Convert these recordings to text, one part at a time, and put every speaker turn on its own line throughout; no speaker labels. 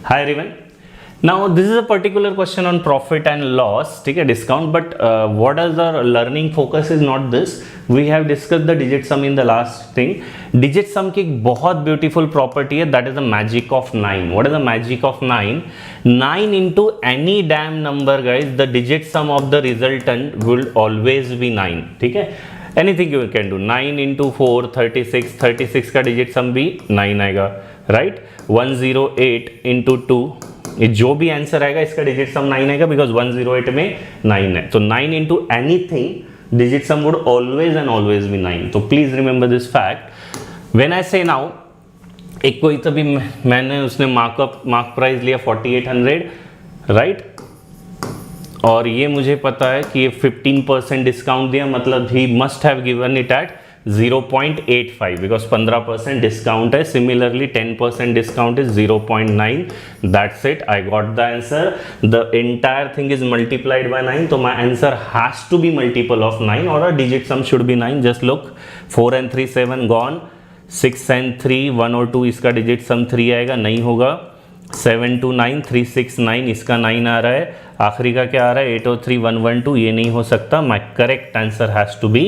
Hi everyone. Now this is a particular question on profit and loss, ठीक है, discount. But what is our learning focus is not this. We have discussed the digit sum in the last thing. Digit sum की एक बहुत beautiful property है, that is the magic of 9. What is the magic of 9? 9 into any damn number, guys. The digit sum of the resultant will always be 9. ठीक है? Anything you can do. 9 into 4, 36. 36 का digit sum भी 9 आएगा, right? 108 into 2. ये जो भी answer आएगा इसका डिजिट सम 9 आएगा, बिकॉज 108 में 9 है. तो 9 into anything digit some would always and always be 9. तो please remember this fact. When I से नाउ, एक कोई तभी मैंने उसने मार्क प्राइस लिया 4800, राइट, और ये मुझे पता है कि ये 15% डिस्काउंट दिया, मतलब he must have given it at 0.85 because 15% discount है. Similarly 10% discount is 0.9. That's it. I got the answer. The entire thing is multiplied by 9. So my answer has to be multiple of 9 or a digit sum should be 9. Just look, 4 and 3 7 gone. 6 and 3 1 और 2 इसका digit sum 3 आएगा, नहीं होगा. 7 to 9 3 6 9 इसका 9 आ रहा है. आखिरी का क्या आ रहा है? 8 और 3 1 1 2. ये नहीं हो सकता. My correct answer has to be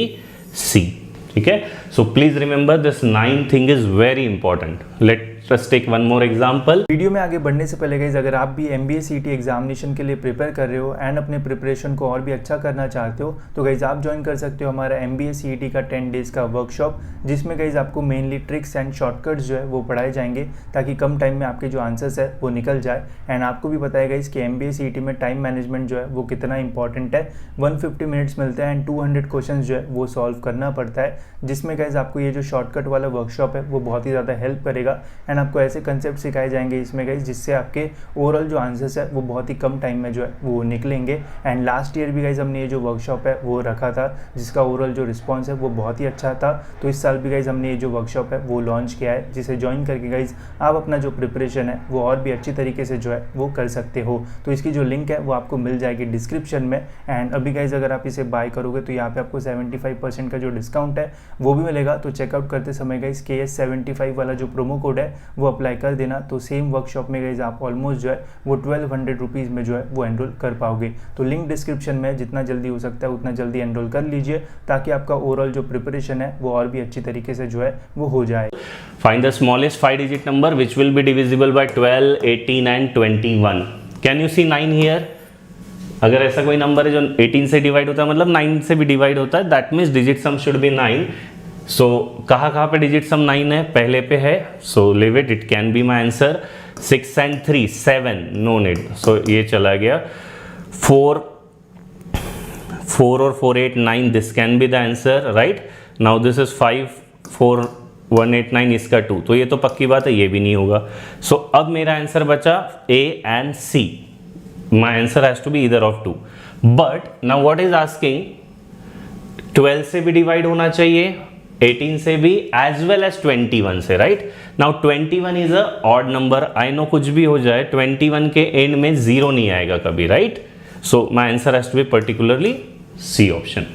C. ठीक है. So please remember this 9 thing is very important. Let us take one more example.
Video में आगे बढ़ने से पहले गाइस, अगर आप भी MBA CET एग्जामिनेशन के लिए प्रिपेयर कर रहे हो एंड अपने प्रिपरेशन को और भी अच्छा करना चाहते हो, तो गाइस आप ज्वाइन कर सकते हो हमारा MBA CET का 10 डेज का वर्कशॉप, जिसमें गाइस आपको मेनली ट्रिक्स एंड शॉर्टकट्स जो है वो पढ़ाए जाएंगे, ताकि कम टाइम में आपके जो आंसर्स है वो निकल जाए. एंड आपको भी बताया गाइस कि MBA CET में टाइम मैनेजमेंट जो है वो कितना इंपॉर्टेंट है. 150 मिनट्स मिलते हैं एंड 200 क्वेश्चन जो है वो सॉल्व करना पड़ता है, जिसमें गाइस आपको ये जो शॉर्टकट वाला वर्कशॉप है वो बहुत ही ज़्यादा हेल्प करेगा. एंड आपको ऐसे कंसेप्ट सिखाए जाएंगे इसमें गाइस, जिससे आपके ओवरऑल जो आंसर्स है वो बहुत ही कम टाइम में जो है वो निकलेंगे. एंड लास्ट ईयर भी गाइस हमने ये जो वर्कशॉप है वो रखा था, जिसका ओवरऑल जो रिस्पांस है वो बहुत ही अच्छा था. तो इस साल भी गाइस हमने ये जो वर्कशॉप है वो लॉन्च किया है, जिसे ज्वाइन करके गाइस आप अपना जो प्रिपरेशन है वो और भी अच्छी तरीके से जो है वो कर सकते हो. तो इसकी जो लिंक है वो आपको मिल जाएगी डिस्क्रिप्शन में. एंड अभी गाइस अगर आप इसे बाय करोगे तो यहाँ पे आपको 75% का जो डिस्काउंट है वो भी मिलेगा. तो चेकआउट करते समय गाइस KS75 वाला जो प्रोमो कोड है वो अप्लाई कर देना. तो सेम वर्कशॉप में गाइस आप ऑलमोस्ट जो है वो 1200 रुपीज़ में जो है वो एनरोल कर पाओगे. तो लिंक डिस्क्रिप्शन में, जितना जल्दी हो सकता है उतना जल्दी एनरोल कर लीजिए, ताकि आपका ओवरऑल जो प्रिपरेशन है वो और भी अच्छी तरीके से जो है वो हो जाए.
Find the smallest 5-digit number which will be divisible by 12, 18 and 21. Can you see 9 here? अगर ऐसा कोई नंबर है जो 18 से डिवाइड होता है, मतलब 9 से भी डिवाइड होता है, that means digit sum should be 9. So कहाँ पे डिजिट सम 9 है? पहले पे है. So leave it, it can be my answer. 6 and 3 7, no need. So ये चला गया. 4 और 4 8 9, this can be the answer, right. Now this is 5 4 1 8 9, इसका 2. तो ये तो पक्की बात है, ये भी नहीं होगा. सो अब मेरा आंसर बचा A and C. My answer has to be either of 2. But now what is asking? 12 से भी डिवाइड होना चाहिए, 18 से भी, as well as 21 से, right? Now 21 is a odd number. I know कुछ भी हो जाए, 21 के एंड में 0 नहीं आएगा कभी, right? So my answer has to be particularly C option.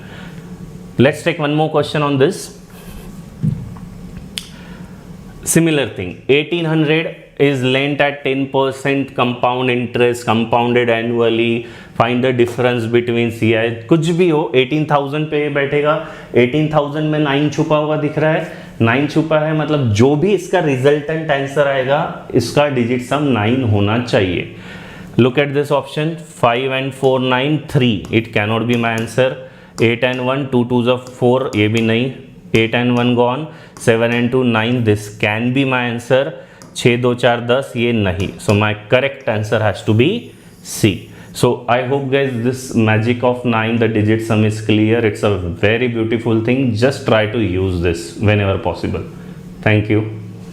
Let's take one more question on this. Similar thing, 1800 is lent at 10% compound interest, compounded annually. Find the difference between CI. कुछ भी हो, 18,000 पे बैठेगा. 18,000 में 9 छुपा हुआ दिख रहा है. 9 छुपा है, मतलब जो भी इसका रिजल्टेंट आंसर आएगा इसका डिजिट सम 9 होना चाहिए. Look at this option. 5 and 4 9 3. It cannot be my answer. 8 and 1 2 2s of 4, ये भी नहीं. 8 and 1 gone. 7 and 2 9. This can be my answer. 6 2 4 10, ये नहीं. So my correct answer has to be C. So I hope guys this magic of 9, the digit sum is clear. It's a very beautiful thing. Just try to use this whenever possible. Thank you.